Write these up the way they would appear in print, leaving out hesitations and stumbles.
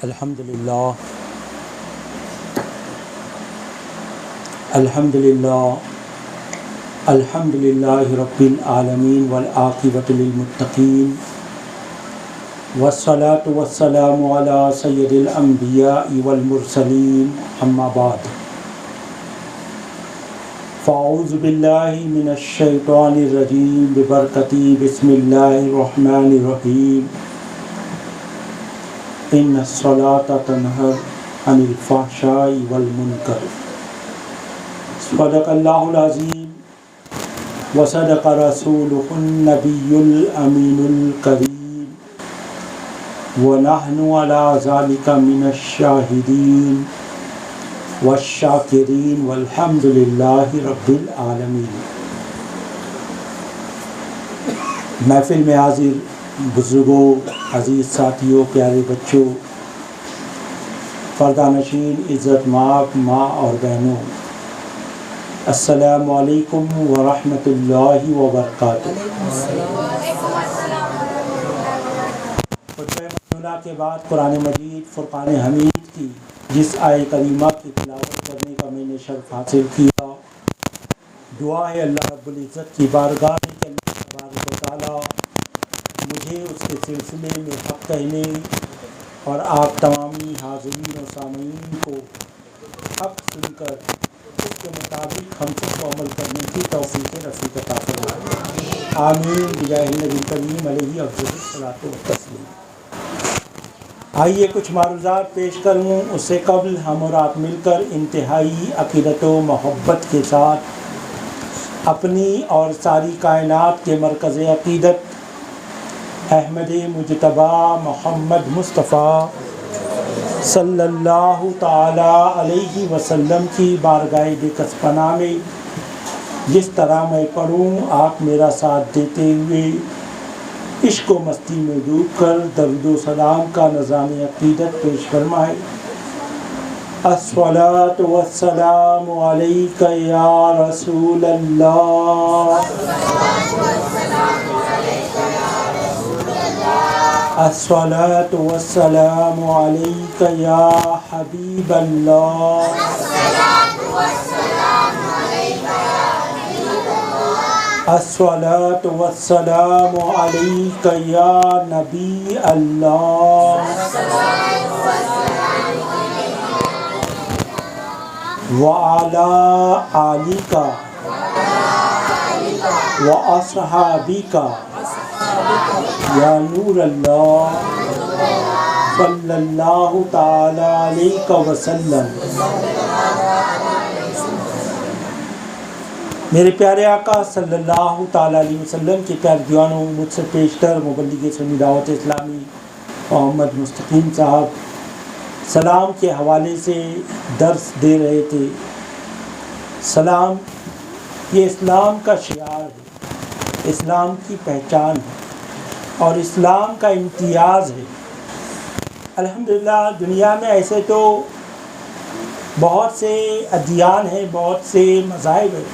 الحمدللہ الحمدللہ الحمدللہ رب العالمین والعاقبۃ للمتقین والصلاة والسلام علی سید الانبیاء والمرسلین اما بعد فاعوذ باللہ من الشیطان الرجیم ببرکتی بسم اللہ الرحمن الرحیم ان الصلاۃ تنہی عن الفحشاء والمنکر صدق اللہ العظیم وصدق رسولہ النبی الامین الکریم ونحن علی ذلک من الشاہدین والشاکرین والحمد للہ رب العالمین۔ محفل میں حاضر بزرگوں، عزیز ساتھیوں، پیارے بچوں، پردہ نشین، عزت مآب ماں اور بہنوں، السلام علیکم ورحمۃ اللہ وبرکاتہ۔ خطبہ مصنوعہ کے بعد قرآن مجید فرقان حمید کی جس آیہ کریمہ کی تلاوت کرنے کا میں نے شرف حاصل کیا، دعا ہے اللہ رب العزت کی بارگاہ میں کہ اللہ تبارک و تعالیٰ مجھے اس کے سلسلے میں حق کہنے اور آپ تمامی حاضرین و سامعین کو حق سن کر اس کے مطابق ہم سب کو عمل کرنے کی توفیق نصیب عطا فرمائے، آمین بجاہ النبی کریم علیہ افضل الصلاۃ والتسلیم۔ آئیے کچھ معروضات پیش کروں، اس سے قبل ہم اور آپ مل کر انتہائی عقیدت و محبت کے ساتھ اپنی اور ساری کائنات کے مرکز عقیدت احمد مجتبی محمد مصطفیٰ صلی اللہ تعالی علیہ وسلم کی بارگاہ بکس پناہ میں جس طرح میں پڑھوں آپ میرا ساتھ دیتے ہوئے عشق و مستی میں ڈوب کر درود و سلام کا نظام عقیدت پیش فرمائے۔ الصلاۃ والسلام علیک یا رسول اللہ، الصلاۃ والسلام علیک یا حبیب اللہ، الصلاۃ والسلام علیک یا نبی اللہ، وعلی آلک واصحابک یا نور اللہ صلی اللہ تعالی علیہ وسلم۔ میرے پیارے آقا صلی اللہ تعالی علیہ وسلم کے پیارے دیوانوں، مجھ سے پیشتر مبلغ سنی دعوت اسلامی محمد مستقیم صاحب سلام کے حوالے سے درس دے رہے تھے۔ سلام یہ اسلام کا شعار ہے، اسلام کی پہچان ہے اور اسلام کا امتیاز ہے۔ الحمدللہ دنیا میں ایسے تو بہت سے ادیان ہیں، بہت سے مذاہب ہیں،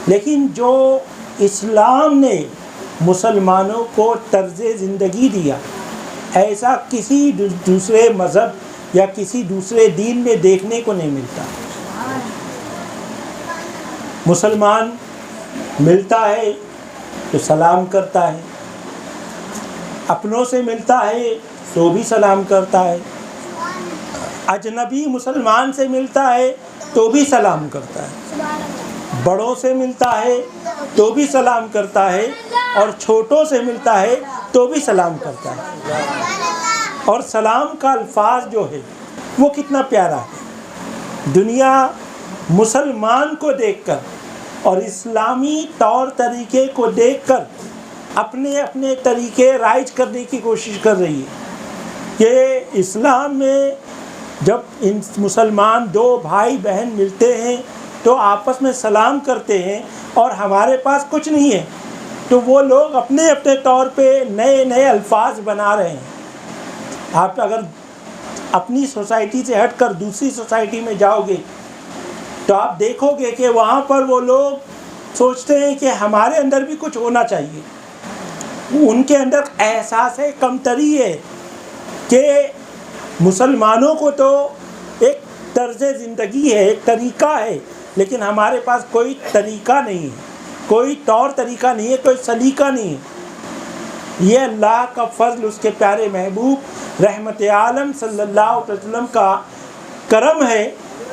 لیکن جو اسلام نے مسلمانوں کو طرز زندگی دیا ایسا کسی دوسرے مذہب یا کسی دوسرے دین میں دیکھنے کو نہیں ملتا۔ مسلمان ملتا ہے تو سلام کرتا ہے، اپنوں سے ملتا ہے تو بھی سلام کرتا ہے، اجنبی مسلمان سے ملتا ہے تو بھی سلام کرتا ہے، بڑوں سے ملتا ہے تو بھی سلام کرتا ہے اور چھوٹوں سے ملتا ہے تو بھی سلام کرتا ہے۔ اور سلام کا الفاظ جو ہے وہ کتنا پیارا ہے۔ دنیا مسلمان کو دیکھ کر اور اسلامی طور طریقے کو دیکھ کر اپنے اپنے طریقے رائج کرنے کی کوشش کر رہی ہے کہ اسلام میں جب ان مسلمان دو بھائی بہن ملتے ہیں تو آپس میں سلام کرتے ہیں اور ہمارے پاس کچھ نہیں ہے تو وہ لوگ اپنے اپنے طور پہ نئے نئے الفاظ بنا رہے ہیں۔ آپ اگر اپنی سوسائٹی سے ہٹ کر دوسری سوسائٹی میں جاؤ گے تو آپ دیکھو گے کہ وہاں پر وہ لوگ سوچتے ہیں کہ ہمارے اندر بھی کچھ ہونا چاہیے، ان کے اندر احساس کمتری ہے کہ مسلمانوں کو تو ایک طرز زندگی ہے، ایک طریقہ ہے، لیکن ہمارے پاس کوئی طریقہ نہیں ہے، کوئی طور طریقہ نہیں ہے، کوئی سلیقہ نہیں ہے۔ یہ اللہ کا فضل، اس کے پیارے محبوب رحمت عالم صلی اللہ علیہ وسلم کا کرم ہے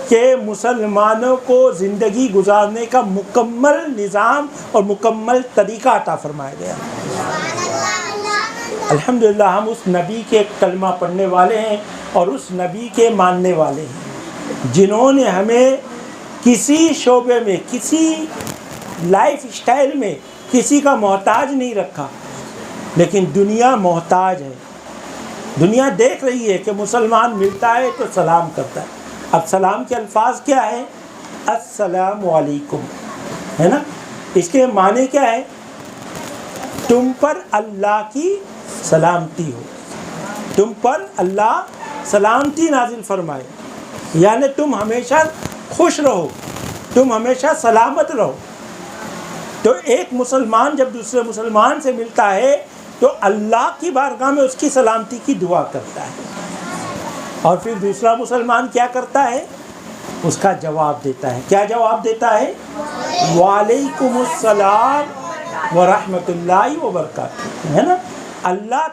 کہ مسلمانوں کو زندگی گزارنے کا مکمل نظام اور مکمل طریقہ عطا فرمایا گیا۔ الحمدللہ ہم اس نبی کے کلمہ پڑھنے والے ہیں اور اس نبی کے ماننے والے ہیں، جنہوں نے ہمیں کسی شعبے میں، کسی لائف اسٹائل میں کسی کا محتاج نہیں رکھا، لیکن دنیا محتاج ہے۔ دنیا دیکھ رہی ہے کہ مسلمان ملتا ہے تو سلام کرتا ہے۔ اب سلام کے الفاظ کیا ہے؟ السلام علیکم، ہے نا؟ اس کے معنی کیا ہے؟ تم پر اللہ کی سلامتی ہو، تم پر اللہ سلامتی نازل فرمائے، یعنی تم ہمیشہ خوش رہو، تم ہمیشہ سلامت رہو۔ تو ایک مسلمان جب دوسرے مسلمان سے ملتا ہے تو اللہ کی بارگاہ میں اس کی سلامتی کی دعا کرتا ہے، اور پھر دوسرا مسلمان کیا کرتا ہے؟ اس کا جواب دیتا ہے۔ کیا جواب دیتا ہے؟ وعلیکم السلام ورحمۃ اللہ وبرکاتہ، ہے نا؟ اللہ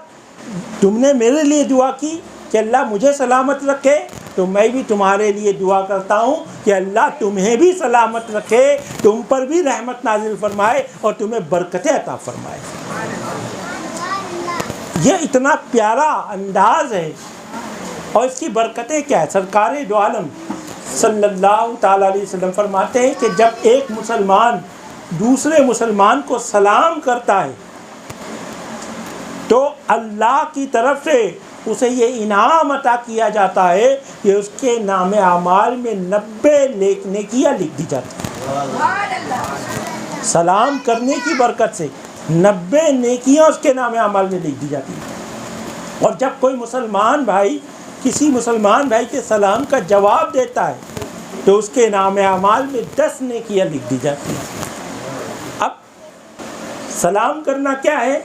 تم نے میرے لیے دعا کی کہ اللہ مجھے سلامت رکھے، تو میں بھی تمہارے لیے دعا کرتا ہوں کہ اللہ تمہیں بھی سلامت رکھے، تم پر بھی رحمت نازل فرمائے اور تمہیں برکتیں عطا فرمائے۔ یہ اتنا پیارا انداز ہے، اور اس کی برکتیں کیا ہے؟ سرکار دو عالم صلی اللہ تعالیٰ علیہ وسلم فرماتے ہیں کہ جب ایک مسلمان دوسرے مسلمان کو سلام کرتا ہے تو اللہ کی طرف سے اسے یہ انعام عطا کیا جاتا ہے کہ اس کے نام اعمال میں 90 نیکیاں لکھ دی جاتی ہیں۔ سلام کرنے کی برکت سے 90 نیکیاں اس کے نام اعمال میں لکھ دی جاتی ہیں۔ اور جب کوئی مسلمان بھائی کسی مسلمان بھائی کے سلام کا جواب دیتا ہے تو اس کے نام اعمال میں 10 نیکیاں لکھ دی جاتی ہیں۔ اب سلام کرنا کیا ہے؟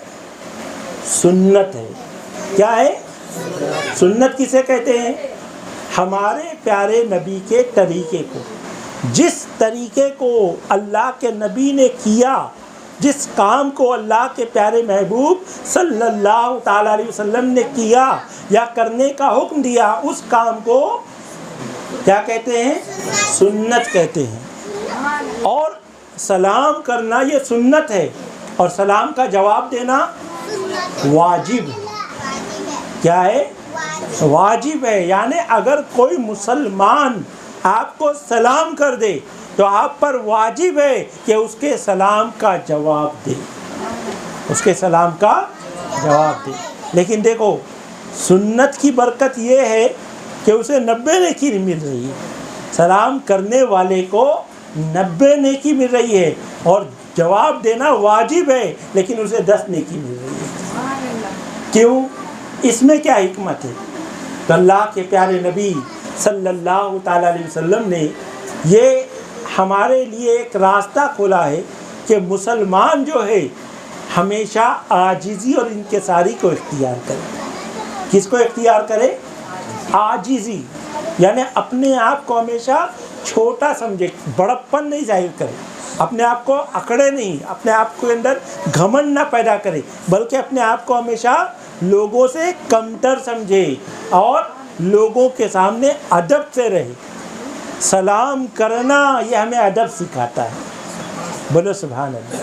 سنت ہے۔ کیا ہے؟ سنت کسے کہتے ہیں؟ ہمارے پیارے نبی کے طریقے کو، جس طریقے کو اللہ کے نبی نے کیا، جس کام کو اللہ کے پیارے محبوب صلی اللہ تعالیٰ علیہ وسلم نے کیا یا کرنے کا حکم دیا، اس کام کو کیا کہتے ہیں؟ سنت کہتے ہیں۔ اور سلام کرنا یہ سنت ہے، اور سلام کا جواب دینا واجب ہے۔ کیا ہے؟ واجب ہے، یعنی اگر کوئی مسلمان آپ کو سلام کر دے تو آپ پر واجب ہے کہ اس کے سلام کا جواب دے، اس کے سلام کا جواب دے۔ لیکن دیکھو سنت کی برکت یہ ہے کہ اسے 90 نیکی مل رہی ہے، سلام کرنے والے کو 90 نیکی مل رہی ہے، اور جواب دینا واجب ہے لیکن اسے 10 نیکی مل رہی ہے۔ کیوں؟ اس میں کیا حکمت ہے؟ تو اللہ کے پیارے نبی صلی اللہ تعالیٰ علیہ وسلم نے یہ ہمارے لیے ایک راستہ کھولا ہے کہ مسلمان جو ہے ہمیشہ عاجزی اور انکساری کو اختیار کرے۔ کس کو اختیار کرے؟ عاجزی، یعنی اپنے آپ کو ہمیشہ چھوٹا سمجھے، بڑپن نہیں ظاہر کرے، اپنے آپ کو اکڑے نہیں، اپنے آپ کے اندر گھمنڈ نہ پیدا کرے، بلکہ اپنے آپ کو ہمیشہ لوگوں سے کمتر سمجھے اور لوگوں کے سامنے ادب سے رہے۔ سلام کرنا یہ ہمیں ادب سکھاتا ہے، بولو سبحان اللہ۔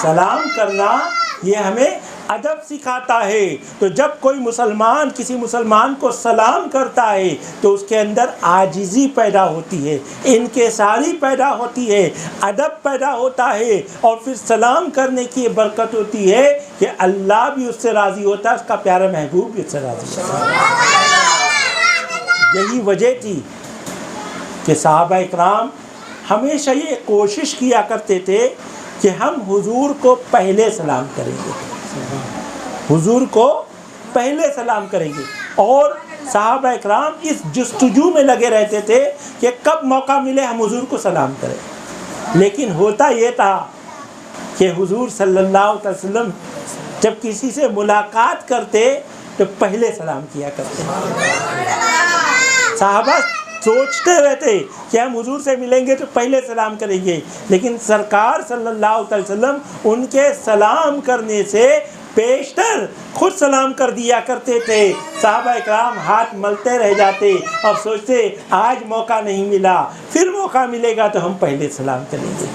سلام کرنا یہ ہمیں ادب سکھاتا ہے۔ تو جب کوئی مسلمان کسی مسلمان کو سلام کرتا ہے تو اس کے اندر عاجزی پیدا ہوتی ہے، انکساری پیدا ہوتی ہے، ادب پیدا ہوتا ہے، اور پھر سلام کرنے کی برکت ہوتی ہے کہ اللہ بھی اس سے راضی ہوتا ہے، اس کا پیارا محبوب بھی اس سے راضی ہوتا ہے۔ یہی وجہ تھی کہ صحابہ اکرام ہمیشہ یہ کوشش کیا کرتے تھے کہ ہم حضور کو پہلے سلام کریں گے، حضور کو پہلے سلام کریں گے، اور صحابہ اکرام اس جستجو میں لگے رہتے تھے کہ کب موقع ملے ہم حضور کو سلام کریں۔ لیکن ہوتا یہ تھا کہ حضور صلی اللہ علیہ وسلم جب کسی سے ملاقات کرتے تو پہلے سلام کیا کرتے ہیں۔ صحابہ سوچتے رہتے کہ ہم حضور سے ملیں گے تو پہلے سلام کریں گے، لیکن سرکار صلی اللہ علیہ وسلم ان کے سلام کرنے سے پیشتر خود سلام کر دیا کرتے تھے۔ صحابہ اکرام ہاتھ ملتے رہ جاتے اور سوچتے آج موقع نہیں ملا، پھر موقع ملے گا تو ہم پہلے سلام کریں گے۔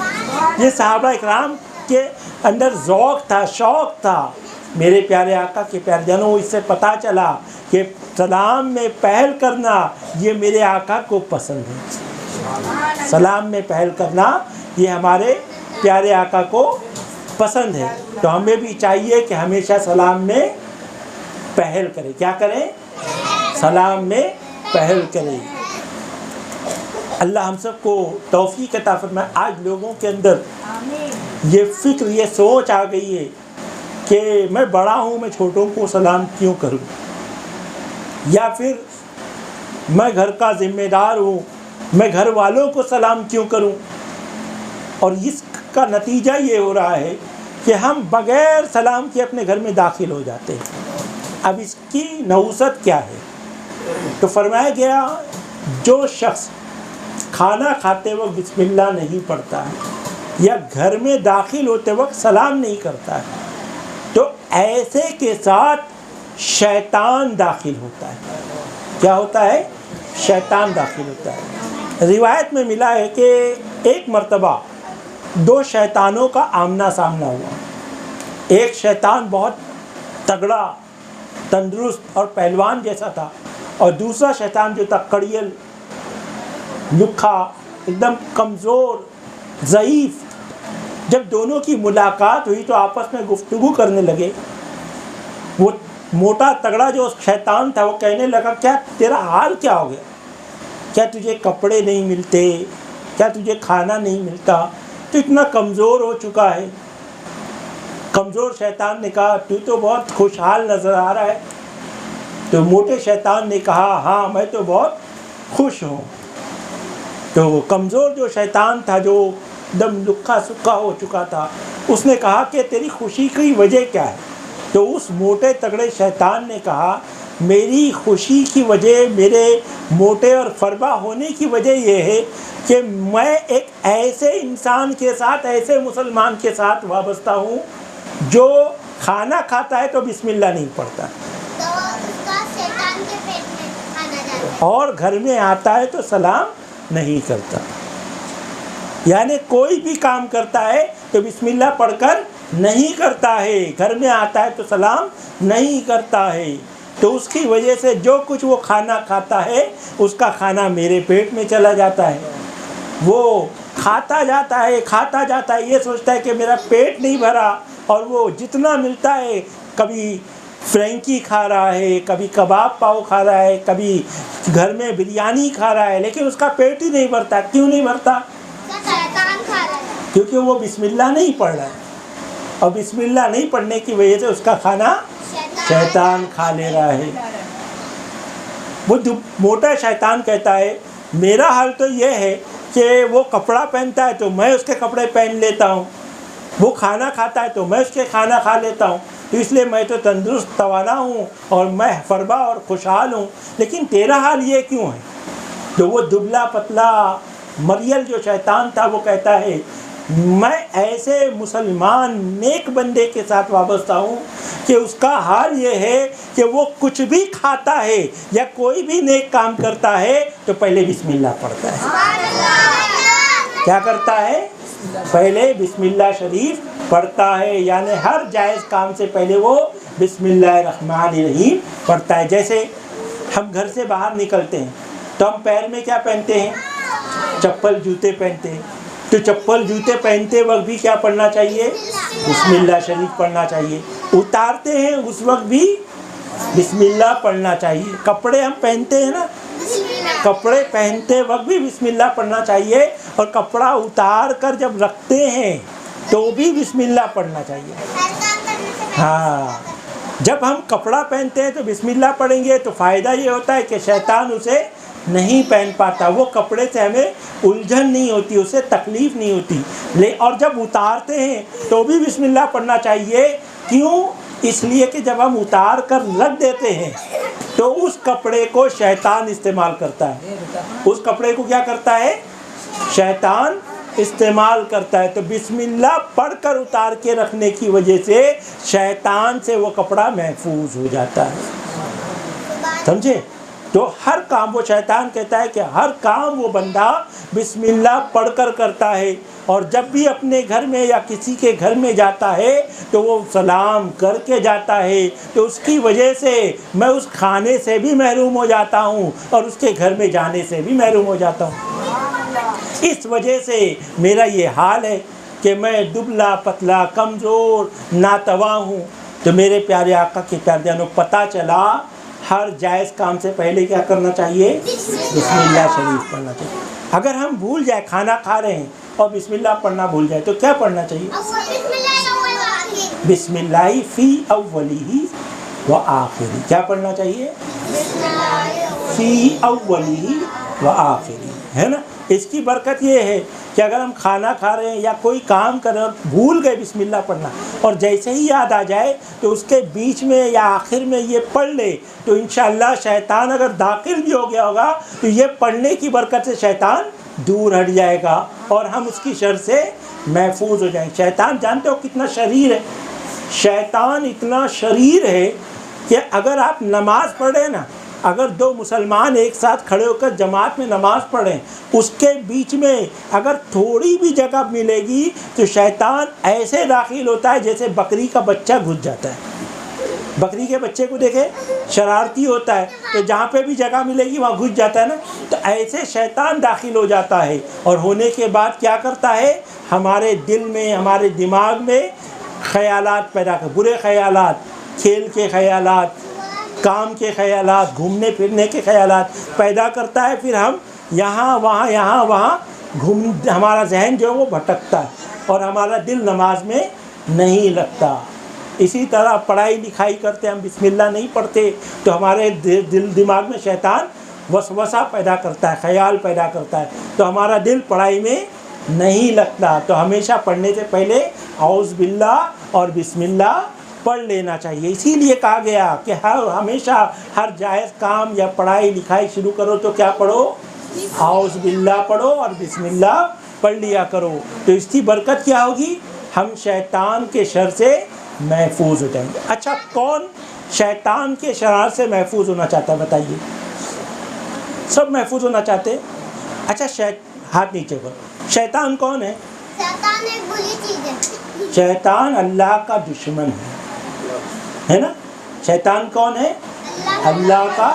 یہ صحابہ اکرام کے اندر ذوق تھا، شوق تھا۔ میرے پیارے آقا کے پیارے جنوں، اس سے پتہ چلا کہ سلام میں پہل کرنا یہ میرے آقا کو پسند ہے۔ سلام میں پہل کرنا یہ ہمارے پیارے آقا کو پسند ہے، تو ہمیں بھی چاہیے کہ ہمیشہ سلام میں پہل کریں۔ کیا کریں؟ سلام میں پہل کریں۔ اللہ ہم سب کو توفیق عطا فرمائے۔ آج لوگوں کے اندر یہ فکر، یہ سوچ آ گئی ہے کہ میں بڑا ہوں، میں چھوٹوں کو سلام کیوں کروں، یا پھر میں گھر کا ذمہ دار ہوں، میں گھر والوں کو سلام کیوں کروں۔ اور اس کا نتیجہ یہ ہو رہا ہے کہ ہم بغیر سلام کے اپنے گھر میں داخل ہو جاتے ہیں۔ اب اس کی نحوست کیا ہے؟ تو فرمایا گیا جو شخص کھانا کھاتے وقت بسم اللہ نہیں پڑھتا ہے یا گھر میں داخل ہوتے وقت سلام نہیں کرتا ہے تو ایسے کے ساتھ شیطان داخل ہوتا ہے۔ کیا ہوتا ہے؟ شیطان داخل ہوتا ہے۔ روایت میں ملا ہے کہ ایک مرتبہ دو شیطانوں کا آمنا سامنا ہوا۔ ایک شیطان بہت تگڑا، تندرست اور پہلوان جیسا تھا، اور دوسرا شیطان جو تھا کڑیل، لکھا، ایک دم کمزور، ضعیف۔ جب دونوں کی ملاقات ہوئی تو آپس میں گفتگو کرنے لگے۔ وہ موٹا تگڑا جو شیطان تھا وہ کہنے لگا کیا تیرا حال کیا ہو گیا؟ کیا تجھے کپڑے نہیں ملتے؟ کیا تجھے کھانا نہیں ملتا؟ تو اتنا کمزور ہو چکا ہے۔ کمزور شیطان نے کہا تو تو بہت خوشحال نظر آ رہا ہے۔ تو موٹے شیطان نے کہا ہاں میں تو بہت خوش ہوں۔ تو کمزور جو شیطان تھا، جو دم لکھا سکھا ہو چکا تھا، اس نے کہا کہ تیری خوشی کی وجہ کیا ہے؟ تو اس موٹے تگڑے شیطان نے کہا میری خوشی کی وجہ، میرے موٹے اور فربا ہونے کی وجہ یہ ہے کہ میں ایک ایسے انسان کے ساتھ، ایسے مسلمان کے ساتھ وابستہ ہوں جو کھانا کھاتا ہے تو بسم اللہ نہیں پڑھتا، اور گھر میں آتا ہے تو سلام نہیں کرتا۔ یعنی کوئی بھی کام کرتا ہے تو بسم اللہ پڑھ کر نہیں کرتا ہے، گھر میں آتا ہے تو سلام نہیں کرتا ہے۔ تو اس کی وجہ سے جو کچھ وہ کھانا کھاتا ہے اس کا کھانا میرے پیٹ میں چلا جاتا ہے۔ وہ کھاتا جاتا ہے، کھاتا جاتا ہے، یہ سوچتا ہے کہ میرا پیٹ نہیں بھرا، اور وہ جتنا ملتا ہے، کبھی فرینکی کھا رہا ہے، کبھی کباب پاؤ کھا رہا ہے، کبھی گھر میں بریانی کھا رہا ہے، لیکن اس کا پیٹ ہی نہیں بھرتا۔ کیوں نہیں بھرتا؟ کیونکہ وہ بسم اللہ نہیں پڑھ رہا ہے، اور بسم اللہ نہیں پڑھنے کی وجہ سے اس کا کھانا شیطان کھا لے رہا ہے۔ وہ موٹا شیطان کہتا ہے میرا حال تو یہ ہے کہ وہ کپڑا پہنتا ہے تو میں اس کے کپڑے پہن لیتا ہوں، وہ کھانا کھاتا ہے تو میں اس کے کھانا کھا لیتا ہوں، تو اس لیے میں تو تندرست توانا ہوں اور میں فربا اور خوشحال ہوں، لیکن تیرا حال یہ کیوں ہے؟ تو وہ دبلا پتلا مریل جو شیطان تھا وہ کہتا ہے میں ایسے مسلمان نیک بندے کے ساتھ وابستہ ہوں کہ اس کا حال یہ ہے کہ وہ کچھ بھی کھاتا ہے یا کوئی بھی نیک کام کرتا ہے تو پہلے بسم اللہ پڑھتا ہے۔ کیا کرتا ہے؟ پہلے بسم اللہ شریف پڑھتا ہے، یعنی ہر جائز کام سے پہلے وہ بسم اللہ الرحمن الرحیم پڑھتا ہے۔ جیسے ہم گھر سے باہر نکلتے ہیں تو ہم پیر میں کیا پہنتے ہیں؟ چپل جوتے پہنتے ہیں، تو چپل جوتے پہنتے وقت بھی کیا پڑھنا چاہیے؟ بسم اللہ شریف پڑھنا چاہیے۔ اتارتے ہیں اس وقت بھی بسم اللہ پڑھنا چاہیے۔ کپڑے ہم پہنتے ہیں نا، کپڑے پہنتے وقت بھی بسم اللہ پڑھنا چاہیے، اور کپڑا اتار کر جب رکھتے ہیں تو بھی بسم اللہ پڑھنا چاہیے۔ ہاں، جب ہم کپڑا پہنتے ہیں تو بسم اللہ پڑھیں گے تو فائدہ یہ ہوتا ہے کہ شیطان اسے نہیں پہن پاتا، وہ کپڑے سے ہمیں الجھن نہیں ہوتی، اسے تکلیف نہیں ہوتی۔ اور جب اتارتے ہیں تو بھی بسم اللہ پڑھنا چاہیے۔ کیوں؟ اس لیے کہ جب ہم اتار کر رکھ دیتے ہیں تو اس کپڑے کو شیطان استعمال کرتا ہے. اس کپڑے کو کیا کرتا ہے؟ شیطان استعمال کرتا ہے. تو بسم اللہ پڑھ کر اتار کے رکھنے کی وجہ سے شیطان سے وہ کپڑا محفوظ ہو جاتا ہے. سمجھے؟ تو ہر کام وہ شیطان کہتا ہے کہ ہر کام وہ بندہ بسم اللہ پڑھ کر کرتا ہے، اور جب بھی اپنے گھر میں یا کسی کے گھر میں جاتا ہے تو وہ سلام کر کے جاتا ہے. تو اس کی وجہ سے میں اس کھانے سے بھی محروم ہو جاتا ہوں اور اس کے گھر میں جانے سے بھی محروم ہو جاتا ہوں. اس وجہ سے میرا یہ حال ہے کہ میں دبلا پتلا کمزور ناتواں ہوں. تو میرے پیارے آقا کے پیارے جانو پتہ چلا ہر جائز کام سے پہلے کیا کرنا چاہیے؟ بسم اللہ شریف پڑھنا چاہیے. اگر ہم بھول جائیں کھانا کھا رہے ہیں اور بسم اللہ پڑھنا بھول جائے تو کیا پڑھنا چاہیے؟ بسم اللہ فی اولی و آخری. کیا پڑھنا چاہیے؟ فی اولی و آخری، ہے نا. اس کی برکت یہ ہے کہ اگر ہم کھانا کھا رہے ہیں یا کوئی کام کر رہے ہیں بھول گئے بسم اللہ پڑھنا، اور جیسے ہی یاد آ جائے تو اس کے بیچ میں یا آخر میں یہ پڑھ لے تو انشاءاللہ شیطان اگر داخل بھی ہو گیا ہوگا تو یہ پڑھنے کی برکت سے شیطان دور ہٹ جائے گا اور ہم اس کی شر سے محفوظ ہو جائیں گے. شیطان جانتے ہو کتنا شریر ہے؟ شیطان اتنا شریر ہے کہ اگر آپ نماز پڑھیں نا، اگر دو مسلمان ایک ساتھ کھڑے ہو کر جماعت میں نماز پڑھیں، اس کے بیچ میں اگر تھوڑی بھی جگہ ملے گی تو شیطان ایسے داخل ہوتا ہے جیسے بکری کا بچہ گھس جاتا ہے. بکری کے بچے کو دیکھے شرارتی ہوتا ہے تو جہاں پہ بھی جگہ ملے گی وہاں گھس جاتا ہے نا. تو ایسے شیطان داخل ہو جاتا ہے اور ہونے کے بعد کیا کرتا ہے؟ ہمارے دل میں ہمارے دماغ میں خیالات پیدا کر، برے خیالات، کھیل کے خیالات، کام کے خیالات، گھومنے پھرنے کے خیالات پیدا کرتا ہے. پھر ہم یہاں وہاں ہمارا ذہن جو ہے وہ بھٹکتا ہے اور ہمارا دل نماز میں نہیں لگتا. اسی طرح پڑھائی لکھائی کرتے ہم بسم اللہ نہیں پڑھتے تو ہمارے دل دماغ میں شیطان وسوسہ پیدا کرتا ہے، خیال پیدا کرتا ہے، تو ہمارا دل پڑھائی میں نہیں لگتا. تو ہمیشہ پڑھنے سے پہلے اعوذ باللہ اور بسم اللہ پڑھ لینا چاہیے. اسی لیے کہا گیا کہ ہمیشہ ہر جائز کام یا پڑھائی لکھائی شروع کرو تو کیا پڑھو؟ اعوذ باللہ پڑھو اور بسم اللہ پڑھ لیا کرو. تو اس کی برکت کیا ہوگی؟ ہم شیطان کے شر سے محفوظ ہو جائیں گے. اچھا کون شیطان کے شرار سے محفوظ ہونا چاہتا ہے بتائیے؟ سب محفوظ ہونا چاہتے ہیں. اچھا ہاتھ نیچے کرو. شیطان کون ہے؟ شیطان ایک بری چیز ہے. شیطان اللہ کا دشمن ہے نا. شیطان کون ہے؟ اللہ کا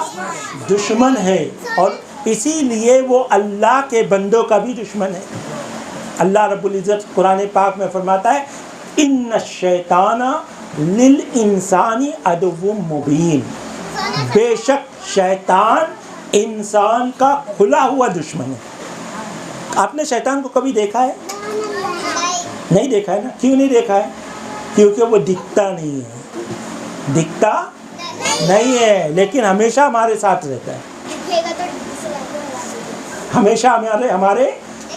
دشمن ہے، اور اسی لیے وہ اللہ کے بندوں کا بھی دشمن ہے. اللہ رب العزت قرآن پاک میں فرماتا ہے ان الشیطان للانسان عدو مبین. بے شک شیطان انسان کا کھلا ہوا دشمن ہے. آپ نے شیطان کو کبھی دیکھا ہے؟ نہیں دیکھا ہے نا. کیوں نہیں دیکھا ہے؟ کیونکہ وہ دکھتا نہیں ہے. دکھتا نہیں ہے لیکن ہمیشہ ہمارے ساتھ رہتا ہے. ہمیشہ ہمارے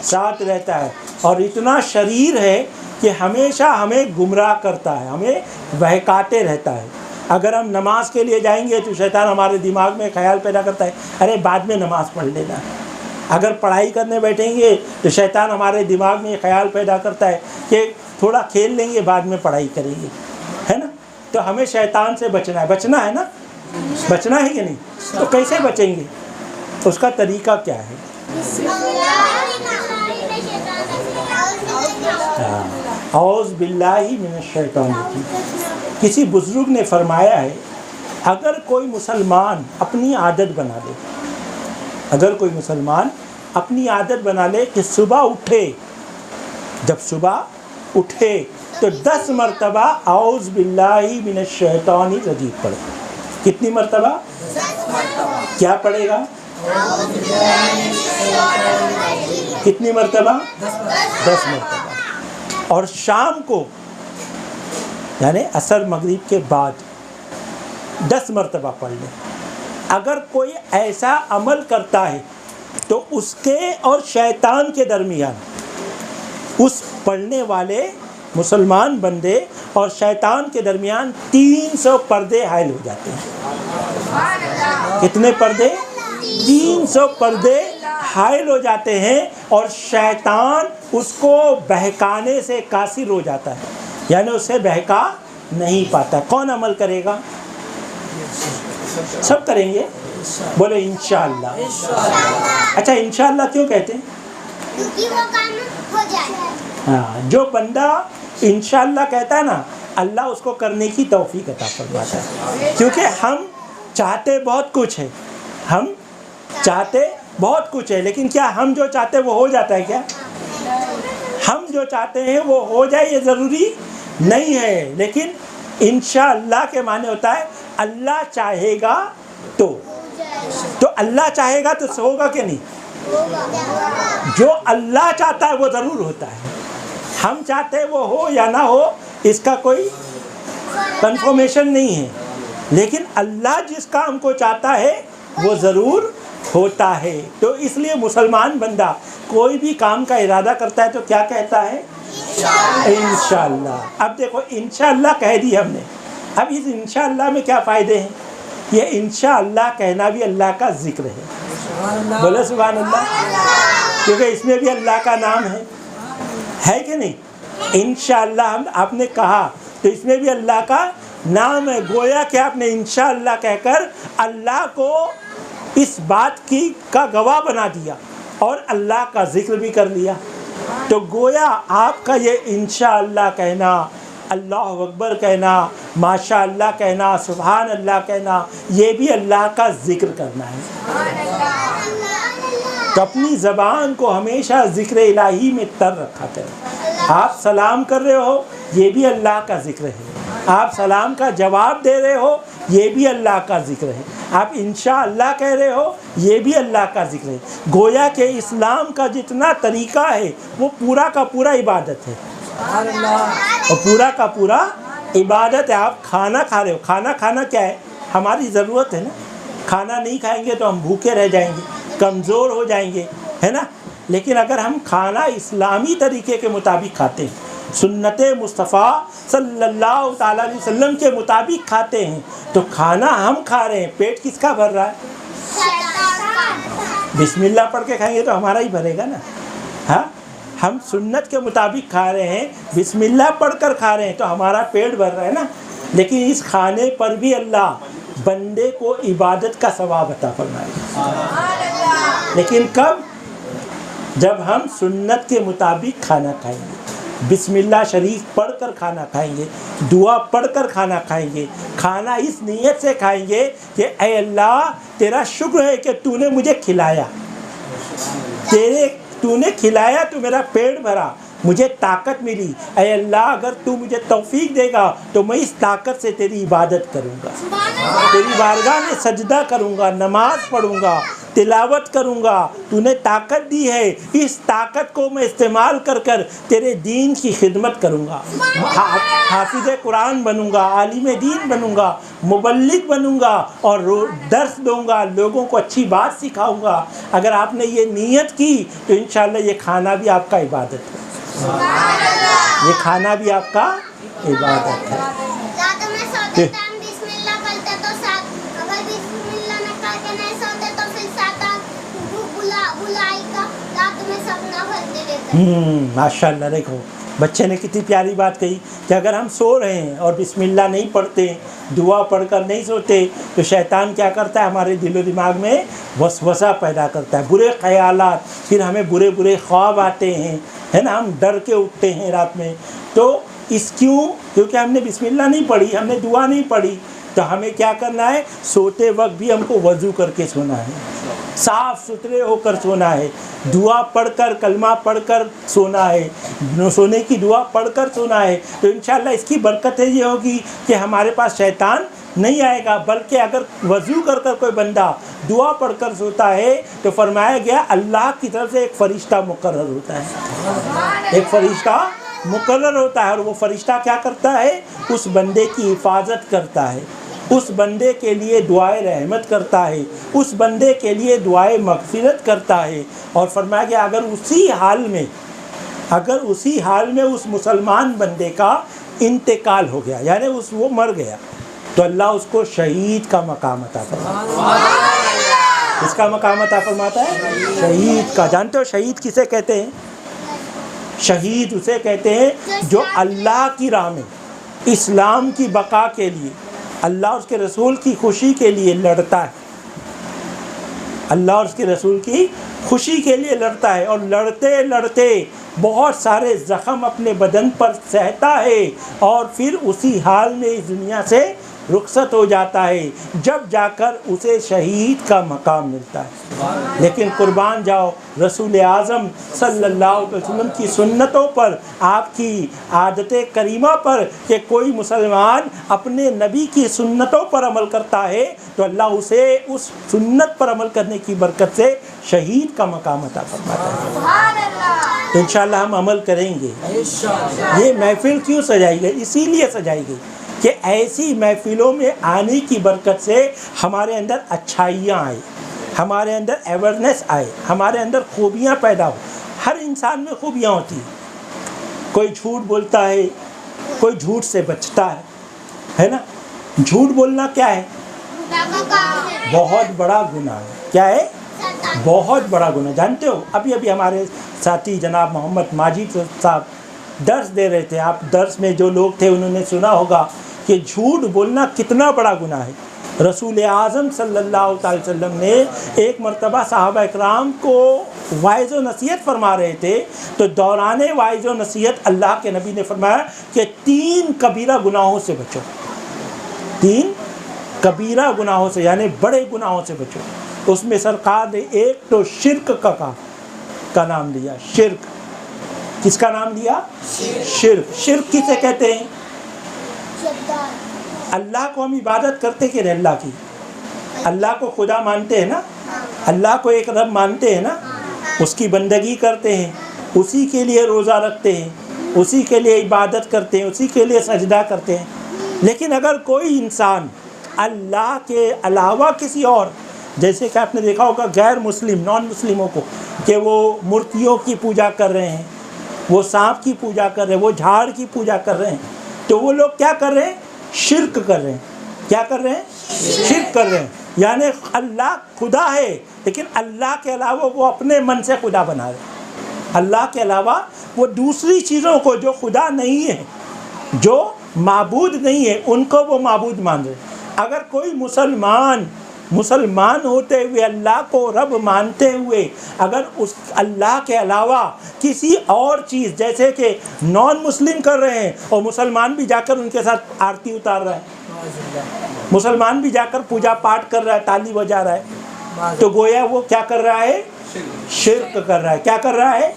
ساتھ رہتا ہے اور اتنا شریر ہے کہ ہمیشہ ہمیں گمراہ کرتا ہے، ہمیں بہکاتے رہتا ہے. اگر ہم نماز کے لیے جائیں گے تو شیطان ہمارے دماغ میں خیال پیدا کرتا ہے ارے بعد میں نماز پڑھ لینا. اگر پڑھائی کرنے بیٹھیں گے تو شیطان ہمارے دماغ میں خیال پیدا کرتا ہے کہ تھوڑا کھیل لیں گے بعد میں پڑھائی کریں گے، ہے نا. تو ہمیں شیطان سے بچنا ہے نا. بچنا ہے کہ نہیں؟ تو کیسے بچیں گے؟ اس کا طریقہ کیا ہے؟ اعوذ باللہ من الشیطان الرجیم. کسی بزرگ نے فرمایا ہے اگر کوئی مسلمان اپنی عادت بنا لے، اگر کوئی مسلمان اپنی عادت بنا لے کہ صبح اٹھے، جب صبح اٹھے تو 10 مرتبہ اعوذ باللہ من الشیطان الرجیم پڑھے. کتنی مرتبہ؟ 10 مرتبہ. کیا پڑھے گا؟ کتنی مرتبہ؟ 10 مرتبہ. اور شام کو یعنی عصر مغرب کے بعد 10 مرتبہ پڑھ لیں. اگر کوئی ایسا عمل کرتا ہے تو اس کے اور شیطان کے درمیان، اس پڑھنے والے مسلمان بندے اور شیطان کے درمیان 300 پردے حائل ہو جاتے ہیں. کتنے پردے؟ 300 پردے حائل ہو جاتے ہیں اور شیطان اس کو بہکانے سے قاصر ہو جاتا ہے، یعنی اسے بہکا نہیں پاتا. کون عمل کرے گا؟ سب کریں گے؟ بولے انشاءاللہ. اچھا انشاءاللہ کیوں کہتے ہیں؟ کیونکہ وہ کام ہو جائے گا. ہاں، جو بندہ انشاءاللہ کہتا ہے نا، اللہ اس کو کرنے کی توفیق عطا فرماتا ہے. کیونکہ ہم چاہتے بہت کچھ ہے، ہم چاہتے بہت کچھ ہے، لیکن کیا ہم جو چاہتے وہ ہو جاتا ہے کیا؟ ہم جو چاہتے ہیں وہ ہو جائے یہ ضروری نہیں ہے، لیکن انشاءاللہ کے معنی ہوتا ہے اللہ چاہے گا تو اللہ چاہے گا تو ہوگا کہ نہیں؟ جو اللہ چاہتا ہے وہ ضرور ہوتا ہے. ہم چاہتے ہیں وہ ہو یا نہ ہو اس کا کوئی کنفرمیشن نہیں ہے، لیکن اللہ جس کام کو چاہتا ہے وہ ضرور ہوتا ہے. تو اس لیے مسلمان بندہ کوئی بھی کام کا ارادہ کرتا ہے تو کیا کہتا ہے؟ انشاءاللہ. اب دیکھو انشاءاللہ کہہ دی ہم نے، اب اس انشاءاللہ میں کیا فائدے ہیں؟ یہ انشاءاللہ کہنا بھی اللہ کا ذکر ہے. بولے سبحان اللہ. کیونکہ اس میں بھی اللہ کا نام ہے کہ نہیں؟ انشاءاللہ آپ نے کہا تو اس میں بھی اللہ کا نام ہے. گویا کہ آپ نے انشاءاللہ کہہ کر اللہ کو اس بات کا گواہ بنا دیا اور اللہ کا ذکر بھی کر لیا. تو گویا آپ کا یہ انشاءاللہ کہنا، اللہ اکبر کہنا، ماشاء اللہ کہنا، سبحان اللہ کہنا، یہ بھی اللہ کا ذکر کرنا ہے. تو اپنی زبان کو ہمیشہ ذکر الہی میں تر رکھا کریں. آپ سلام کر رہے ہو یہ بھی اللہ کا ذکر ہے، آپ سلام کا جواب دے رہے ہو یہ بھی اللہ کا ذکر ہے، آپ انشاءاللہ کہہ رہے ہو یہ بھی اللہ کا ذکر ہے. گویا کہ اسلام کا جتنا طریقہ ہے وہ پورا کا پورا عبادت ہے، اور پورا کا پورا عبادت ہے. آپ کھانا کھا رہے ہو، کھانا کیا ہے؟ ہماری ضرورت ہے نا. کھانا نہیں کھائیں گے تو ہم بھوکے رہ جائیں گے، کمزور ہو جائیں گے، ہے نا. لیکن اگر ہم کھانا اسلامی طریقے کے مطابق کھاتے ہیں، سنت مصطفیٰ صلی اللہ تعالیٰ علیہ وسلم کے مطابق کھاتے ہیں، تو کھانا ہم کھا رہے ہیں، پیٹ کس کا بھر رہا ہے؟ بسم اللہ پڑھ کے کھائیں گے تو ہمارا ہی بھرے گا نا. ہاں، ہم سنت کے مطابق کھا رہے ہیں، بسم اللہ پڑھ کر کھا رہے ہیں تو ہمارا پیٹ بھر رہا ہے نا. لیکن اس کھانے پر بھی اللہ بندے کو عبادت کا ثواب عطا فرمائے گا. لیکن کب؟ جب ہم سنت کے مطابق کھانا کھائیں گے، بسم اللہ شریف پڑھ کر کھانا کھائیں گے، دعا پڑھ کر کھانا کھائیں گے. کھانا اس نیت سے کھائیں گے کہ اے اللہ تیرا شکر ہے کہ تو نے مجھے کھلایا، تو نے کھلایا تو میرا پیٹ بھرا، مجھے طاقت ملی. اے اللہ اگر تو مجھے توفیق دے گا تو میں اس طاقت سے تیری عبادت کروں گا، تیری بارگاہ میں سجدہ کروں گا، نماز پڑھوں گا، تلاوت کروں گا. تو نے طاقت دی ہے، اس طاقت کو میں استعمال کر تیرے دین کی خدمت کروں گا، حافظ قرآن بنوں گا، عالم دین بنوں گا، مبلغ بنوں گا اور درس دوں گا، لوگوں کو اچھی بات سکھاؤں گا. اگر آپ نے یہ نیت کی تو انشاءاللہ یہ کھانا بھی آپ کا عبادت ہے، یہ کھانا بھی آپ کا عبادت ہے. رات میں سوتے ٹائم بسم اللہ پڑھتے تو ساتھ، اگر بسم اللہ نہ پڑھ کے نہیں سوتے تو پھر شیطان بلائی کا رات میں سپنا بھرتے رہتا ہے. ماشاء اللہ. دیکھو بچے نے کتنی پیاری بات کہی کہ اگر ہم سو رہے ہیں اور بسم اللہ نہیں پڑھتے، دعا پڑھ کر نہیں سوتے، تو شیطان کیا کرتا ہے؟ ہمارے دل و دماغ میں وسوسہ پیدا کرتا ہے، برے خیالات، پھر ہمیں برے خواب آتے ہیں، ہے نا. ہم ڈر کے اٹھتے ہیں رات میں. تو کیونکہ ہم نے بسم اللہ نہیں پڑھی، ہم نے دعا نہیں پڑھی. تو ہمیں کیا کرنا ہے؟ سوتے وقت بھی ہم کو وضو کر کے سونا ہے، صاف ستھرے ہو کر سونا ہے، دعا پڑھ کر، کلمہ پڑھ کر سونا ہے، سونے کی دعا پڑھ کر سونا ہے. تو انشاءاللہ اس کی برکت یہ ہوگی کہ ہمارے پاس شیطان نہیں آئے گا. بلکہ اگر وضو کر کوئی بندہ دعا پڑھ کر سوتا ہے تو فرمایا گیا اللہ کی طرف سے ایک فرشتہ مقرر ہوتا ہے، ایک فرشتہ مقرر ہوتا ہے، اور وہ فرشتہ کیا کرتا ہے؟ اس بندے کی حفاظت کرتا ہے، اس بندے کے لیے دعائے رحمت کرتا ہے، اس بندے کے لیے دعائے مغفرت کرتا ہے. اور فرمایا گیا اگر اسی حال میں اگر اسی حال میں اس مسلمان بندے کا انتقال ہو گیا، یعنی وہ مر گیا، تو اللہ اس کو شہید کا مقام عطا فرماتا ہے۔ کس کا مقام عطا فرماتا ہے؟ شہید کا۔ جانتے ہو شہید کسے کہتے ہیں؟ شہید اسے کہتے ہیں جو اللہ کی راہ میں اسلام کی بقا کے لیے، اللہ اور اس کے رسول کی خوشی کے لیے لڑتا ہے، اللہ اور اس کے رسول کی خوشی کے لیے لڑتا ہے، اور لڑتے لڑتے بہت سارے زخم اپنے بدن پر سہتا ہے، اور پھر اسی حال میں اس دنیا سے رخصت ہو جاتا ہے، جب جا کر اسے شہید کا مقام ملتا ہے۔ لیکن قربان جاؤ رسول اعظم صلی اللہ علیہ وسلم کی سنتوں پر، آپ کی عادت کریمہ پر، کہ کوئی مسلمان اپنے نبی کی سنتوں پر عمل کرتا ہے تو اللہ اسے اس سنت پر عمل کرنے کی برکت سے شہید کا مقام عطا فرماتا ہے۔ تو انشاءاللہ ہم عمل کریں گے۔ یہ محفل کیوں سجائی گئی؟ اسی لیے سجائی گئی کہ ایسی محفلوں میں آنے کی برکت سے ہمارے اندر اچھائیاں آئیں، ہمارے اندر ایورنیس آئے، ہمارے اندر خوبیاں پیدا ہو۔ ہر انسان میں خوبیاں ہوتی ہیں، کوئی جھوٹ بولتا ہے، کوئی جھوٹ سے بچتا ہے نا؟ جھوٹ بولنا کیا ہے؟ بہت بڑا گناہ ہے۔ کیا ہے؟ بہت بڑا گناہ۔ جانتے ہو ابھی ہمارے ساتھی جناب محمد ماجد صاحب درس دے رہے تھے، آپ درس میں جو لوگ تھے انہوں نے سنا ہوگا کہ جھوٹ بولنا کتنا بڑا گناہ ہے۔ رسول اعظم صلی اللہ علیہ وسلم نے ایک مرتبہ صحابہ اکرام کو واعظ و نصیحت فرما رہے تھے، تو دوران واعظ و نصیحت اللہ کے نبی نے فرمایا کہ 3 کبیرہ گناہوں سے بچو، 3 کبیرہ گناہوں سے، یعنی بڑے گناہوں سے بچو۔ اس میں سرکار نے ایک تو شرک کا نام لیا۔ شرک کس کا نام لیا؟ شرک۔ شرک کسے کہتے ہیں؟ اللہ کو ہم عبادت کرتے کہ نہیں اللہ کی؟ اللہ کو خدا مانتے ہیں نا، اللہ کو ایک رب مانتے ہیں نا، اس کی بندگی کرتے ہیں، اسی کے لیے روزہ رکھتے ہیں، اسی کے لیے عبادت کرتے ہیں، اسی کے لیے سجدہ کرتے ہیں۔ لیکن اگر کوئی انسان اللہ کے علاوہ کسی اور، جیسے کہ آپ نے دیکھا ہوگا غیر مسلم، نان مسلموں کو، کہ وہ مورتیوں کی پوجا کر رہے ہیں، وہ سانپ کی پوجا کر رہے ہیں، وہ جھاڑ کی پوجا کر رہے ہیں، تو وہ لوگ کیا کر رہے ہیں؟ شرک کر رہے ہیں۔ کیا کر رہے ہیں؟ شرک کر رہے ہیں۔ یعنی اللہ خدا ہے لیکن اللہ کے علاوہ وہ اپنے من سے خدا بنا رہے ہیں۔ اللہ کے علاوہ وہ دوسری چیزوں کو جو خدا نہیں ہے، جو معبود نہیں ہے، ان کو وہ معبود مان رہے ہیں۔ اگر کوئی مسلمان ہوتے ہوئے اللہ کو رب مانتے ہوئے اگر اس اللہ کے علاوہ کسی اور چیز، جیسے کہ نان مسلم کر رہے ہیں اور مسلمان بھی جا کر ان کے ساتھ آرتی اتار رہا ہے، مسلمان بھی جا کر پوجا پاٹ کر رہا ہے، تالی بجا رہا ہے، تو گویا وہ کیا کر رہا ہے؟ شرک کر رہا ہے۔ کیا کر رہا ہے؟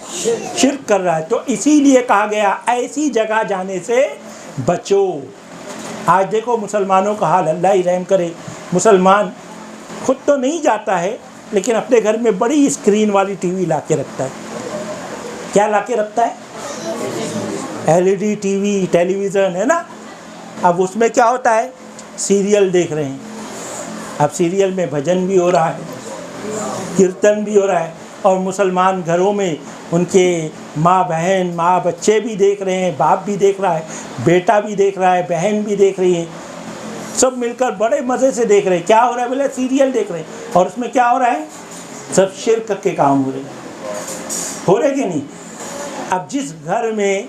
شرک کر رہا ہے۔ تو اسی لیے کہا گیا ایسی جگہ جانے سے بچو۔ آج دیکھو مسلمانوں کا حال، اللہ ہی رحم کرے۔ مسلمان خود تو نہیں جاتا ہے لیکن اپنے گھر میں بڑی اسکرین والی ٹی وی لا کے رکھتا ہے۔ کیا لا کے رکھتا ہے؟ LED ٹی وی، ٹیلی ویژن ہے نا۔ اب اس میں کیا ہوتا ہے؟ سیریل دیکھ رہے ہیں۔ اب سیریل میں بھجن بھی ہو رہا ہے، کیرتن بھی ہو رہا ہے، اور مسلمان گھروں میں ان کے ماں بچے بھی دیکھ رہے ہیں، باپ بھی دیکھ رہا ہے، بیٹا بھی دیکھ رہا ہے، بہن بھی دیکھ رہی ہے، سب مل کر بڑے مزے سے دیکھ رہے ہیں۔ کیا ہو رہا ہے؟ بولے سیریل دیکھ رہے ہیں، اور اس میں کیا ہو رہا ہے؟ سب شرک کے کام ہو رہے کہ نہیں؟ اب جس گھر میں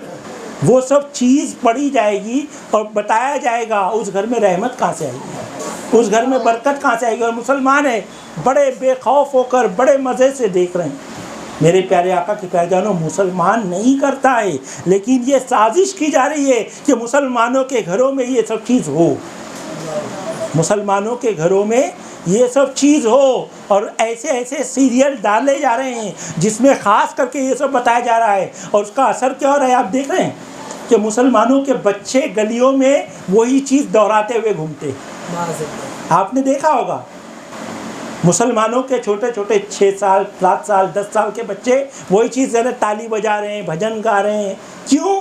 وہ سب چیز پڑھی جائے گی اور بتایا جائے گا، اس گھر میں رحمت کہاں سے آئے گی؟ اس گھر میں برکت کہاں سے آئے گی؟ اور مسلمان ہیں بڑے بے خوف ہو کر بڑے مزے سے دیکھ رہے ہیں۔ میرے پیارے آقا کے پیارے جانو، مسلمان نہیں کرتا ہے لیکن یہ سازش کی جا رہی ہے کہ مسلمانوں کے گھروں میں یہ سب چیز ہو، مسلمانوں کے گھروں میں یہ سب چیز ہو، اور ایسے سیریل ڈالے جا رہے ہیں جس میں خاص کر کے یہ سب بتایا جا رہا ہے، اور اس کا اثر کیا ہو رہا ہے؟ آپ دیکھ رہے ہیں کہ مسلمانوں کے بچے گلیوں میں وہی چیز دہراتے ہوئے گھومتے ہیں۔ آپ نے دیکھا ہوگا مسلمانوں کے چھوٹے 6 سال 7 سال 10 سال کے بچے وہی چیز تالی بجا رہے ہیں، بھجن گا رہے ہیں۔ کیوں؟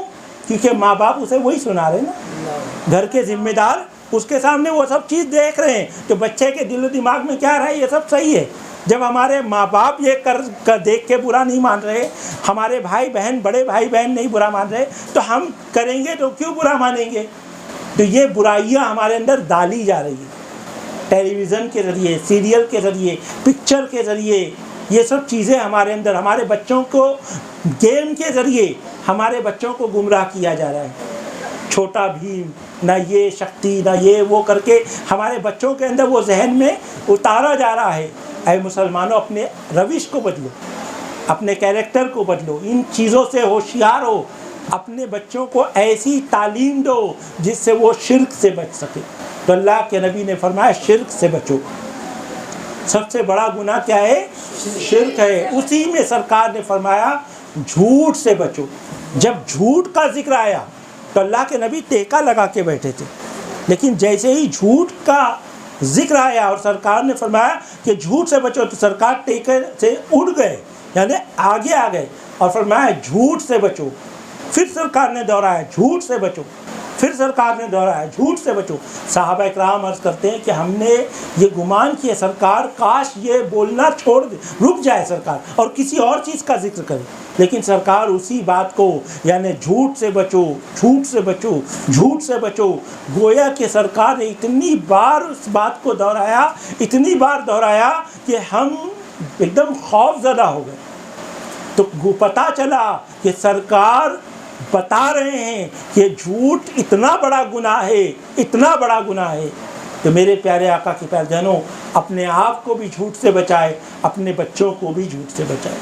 کیونکہ ماں باپ اسے وہی سنا رہے ہیں نا، گھر کے ذمہ دار اس کے سامنے وہ سب چیز دیکھ رہے ہیں، تو بچے کے دل و دماغ میں کیا رہا ہے؟ یہ سب صحیح ہے، جب ہمارے ماں باپ یہ کر دیکھ کے برا نہیں مان رہے، ہمارے بھائی بہن، بڑے بھائی بہن نہیں برا مان رہے، تو ہم کریں گے تو کیوں برا مانیں گے؟ تو یہ برائیاں ہمارے اندر ڈالی جا رہی ہیں، ٹیلی ویژن کے ذریعے، سیریل کے ذریعے، پکچر کے ذریعے، یہ سب چیزیں ہمارے اندر، ہمارے بچوں کو گیم کے ذریعے ہمارے بچوں کو گمراہ کیا جا رہا ہے۔ چھوٹا بھیم، نہ یہ شکتی، نہ یہ وہ کر کے ہمارے بچوں کے اندر وہ ذہن میں اتارا جا رہا ہے۔ اے مسلمانوں، اپنے روش کو بدلو، اپنے کیریکٹر کو بدلو، ان چیزوں سے ہوشیار ہو، اپنے بچوں کو ایسی تعلیم دو جس سے وہ شرک سے بچ سکے۔ تو اللہ کے نبی نے فرمایا شرک سے بچو۔ سب سے بڑا گناہ کیا ہے؟ شرک ہے۔ اسی میں سرکار نے فرمایا جھوٹ سے بچو۔ جب جھوٹ کا ذکر آیا تو اللہ کے نبی ٹیکا لگا کے بیٹھے تھے، لیکن جیسے ہی جھوٹ کا ذکر آیا اور سرکار نے فرمایا کہ جھوٹ سے بچو، تو سرکار ٹیکے سے اڑ گئے، یعنی آگے آ گئے اور فرمایا جھوٹ سے بچو۔ پھر سرکار نے دہرایا جھوٹ سے بچو، پھر سرکار نے دہرایا جھوٹ سے بچو۔ صحابہ اکرام عرض کرتے ہیں کہ ہم نے یہ گمان کیا سرکار کاش یہ بولنا چھوڑ دے، رک جائے سرکار اور کسی اور چیز کا ذکر کرے، لیکن سرکار اسی بات کو، یعنی جھوٹ سے بچو، جھوٹ سے بچو، جھوٹ سے بچو، گویا کہ سرکار نے اتنی بار اس بات کو دہرایا، اتنی بار دہرایا کہ ہم ایک دم خوف زدہ ہو گئے۔ تو پتہ چلا کہ سرکار بتا رہے ہیں کہ جھوٹ اتنا بڑا گناہ ہے، اتنا بڑا گناہ ہے۔ تو میرے پیارے آقا کے پیارے جنوں، اپنے آپ کو بھی جھوٹ سے بچائے، اپنے بچوں کو بھی جھوٹ سے بچائے۔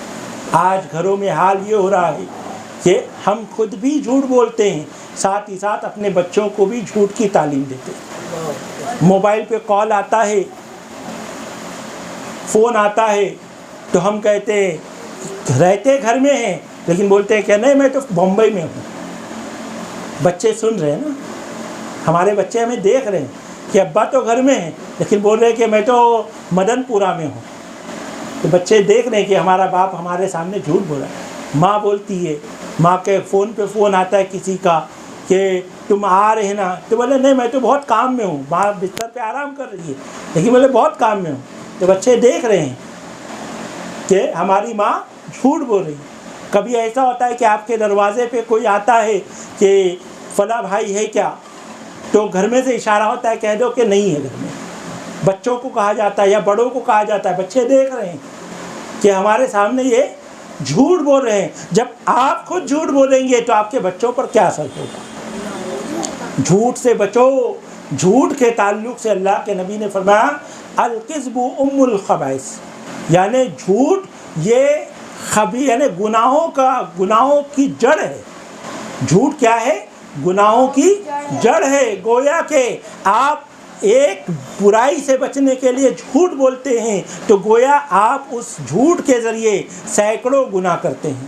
آج گھروں میں حال یہ ہو رہا ہے کہ ہم خود بھی جھوٹ بولتے ہیں، ساتھ ہی ساتھ اپنے بچوں کو بھی جھوٹ کی تعلیم دیتے ہیں۔ موبائل پہ کال آتا ہے، فون آتا ہے، تو ہم کہتے ہیں رہتے گھر میں ہیں لیکن بولتے ہیں کہ نہیں میں تو بمبئی میں ہوں۔ بچے سن رہے ہیں نا، ہمارے بچے ہمیں دیکھ رہے ہیں کہ ابا تو گھر میں ہیں لیکن بول رہے ہیں کہ میں تو مدن پورہ میں ہوں۔ تو بچے دیکھ رہے ہیں کہ ہمارا باپ ہمارے سامنے جھوٹ بول رہا ہے۔ ماں بولتی ہے، ماں کے فون پہ فون آتا ہے کسی کا کہ تم آ رہے نا، تو بولے نہیں میں تو بہت کام میں ہوں، ماں بستر پہ آرام کر رہی ہے لیکن بولے بہت کام میں ہوں۔ تو بچے دیکھ رہے ہیں کہ ہماری ماں جھوٹ بول رہی ہے۔ کبھی ایسا ہوتا ہے کہ آپ کے دروازے پہ کوئی آتا ہے کہ فلاں بھائی ہے کیا، تو گھر میں سے اشارہ ہوتا ہے کہہ دو کہ نہیں ہے گھر میں۔ بچوں کو کہا جاتا ہے یا بڑوں کو کہا جاتا ہے، بچے دیکھ رہے ہیں کہ ہمارے سامنے یہ جھوٹ بول رہے ہیں۔ جب آپ خود جھوٹ بولیں گے تو آپ کے بچوں پر کیا اثر ہوگا؟ جھوٹ سے بچو۔ جھوٹ کے تعلق سے اللہ کے نبی نے فرمایا الکذب ام الخبائث، یعنی جھوٹ یہ یعنی گناہوں کی جڑ ہے۔ جھوٹ کیا ہے؟ گناہوں کی جڑ ہے۔ گویا کہ آپ ایک برائی سے بچنے کے لیے جھوٹ بولتے ہیں تو گویا آپ اس جھوٹ کے ذریعے سینکڑوں گناہ کرتے ہیں۔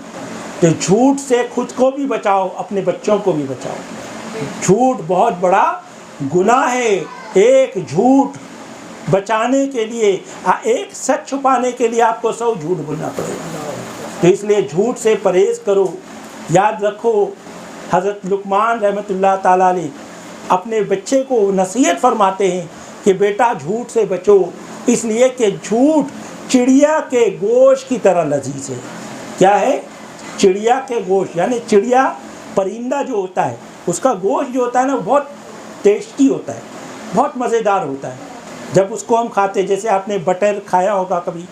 تو جھوٹ سے خود کو بھی بچاؤ، اپنے بچوں کو بھی بچاؤ۔ جھوٹ بہت بڑا گناہ ہے۔ ایک جھوٹ بچانے کے لیے، ایک سچ چھپانے کے لیے آپ کو 100 جھوٹ بولنا پڑے گا۔ تو اس لیے جھوٹ سے پرہیز کرو۔ یاد رکھو حضرت لقمان رحمۃ اللہ تعالیٰ علیہ اپنے بچے کو نصیحت فرماتے ہیں کہ بیٹا جھوٹ سے بچو، اس لیے کہ جھوٹ چڑیا کے گوشت کی طرح لذیذ ہے۔ کیا ہے؟ چڑیا کے گوشت، یعنی چڑیا پرندہ جو ہوتا ہے اس کا گوشت جو ہوتا ہے نا وہ بہت ٹیسٹی ہوتا ہے، بہت مزیدار ہوتا ہے۔ جب اس کو ہم کھاتے ہیں، جیسے آپ نے بٹر کھایا ہوگا، کبھی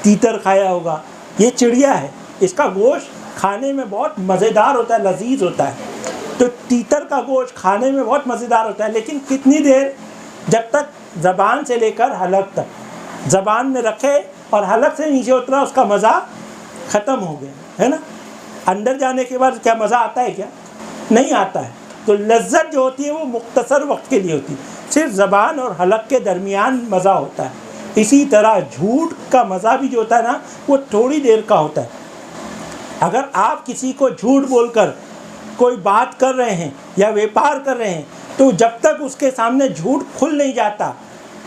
تیتر کھایا ہوگا، یہ چڑیا ہے، اس کا گوشت کھانے میں بہت مزیدار ہوتا ہے، لذیذ ہوتا ہے۔ تو تیتر کا گوشت کھانے میں بہت مزیدار ہوتا ہے، لیکن کتنی دیر؟ جب تک زبان سے لے کر حلق تک، زبان میں رکھے اور حلق سے نیچے اترا اس کا مزہ ختم ہو گیا، ہے نا؟ اندر جانے کے بعد کیا مزہ آتا ہے؟ کیا نہیں آتا ہے۔ تو لذت جو ہوتی ہے وہ مختصر وقت کے لیے ہوتی ہے، صرف زبان اور حلق کے درمیان مزہ ہوتا ہے۔ اسی طرح جھوٹ کا مزہ بھی جو ہوتا ہے نا وہ تھوڑی دیر کا ہوتا ہے۔ اگر آپ کسی کو جھوٹ بول کر کوئی بات کر رہے ہیں یا ویپار کر رہے ہیں تو جب تک اس کے سامنے جھوٹ کھل نہیں جاتا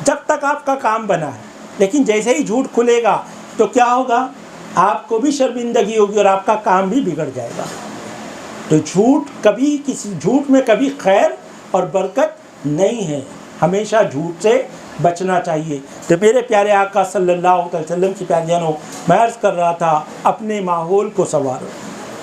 جب تک آپ کا کام بنا ہے، لیکن جیسے ہی جھوٹ کھلے گا تو کیا ہوگا؟ آپ کو بھی شرمندگی ہوگی اور آپ کا کام بھی بگڑ جائے گا۔ تو کسی جھوٹ میں کبھی خیر اور برکت نہیں ہے۔ ہمیشہ جھوٹ سے بچنا چاہیے۔ تو میرے پیارے آقا صلی اللہ علیہ وسلم کی پیاری جانوں، میں عرض کر رہا تھا اپنے ماحول کو سنوارو۔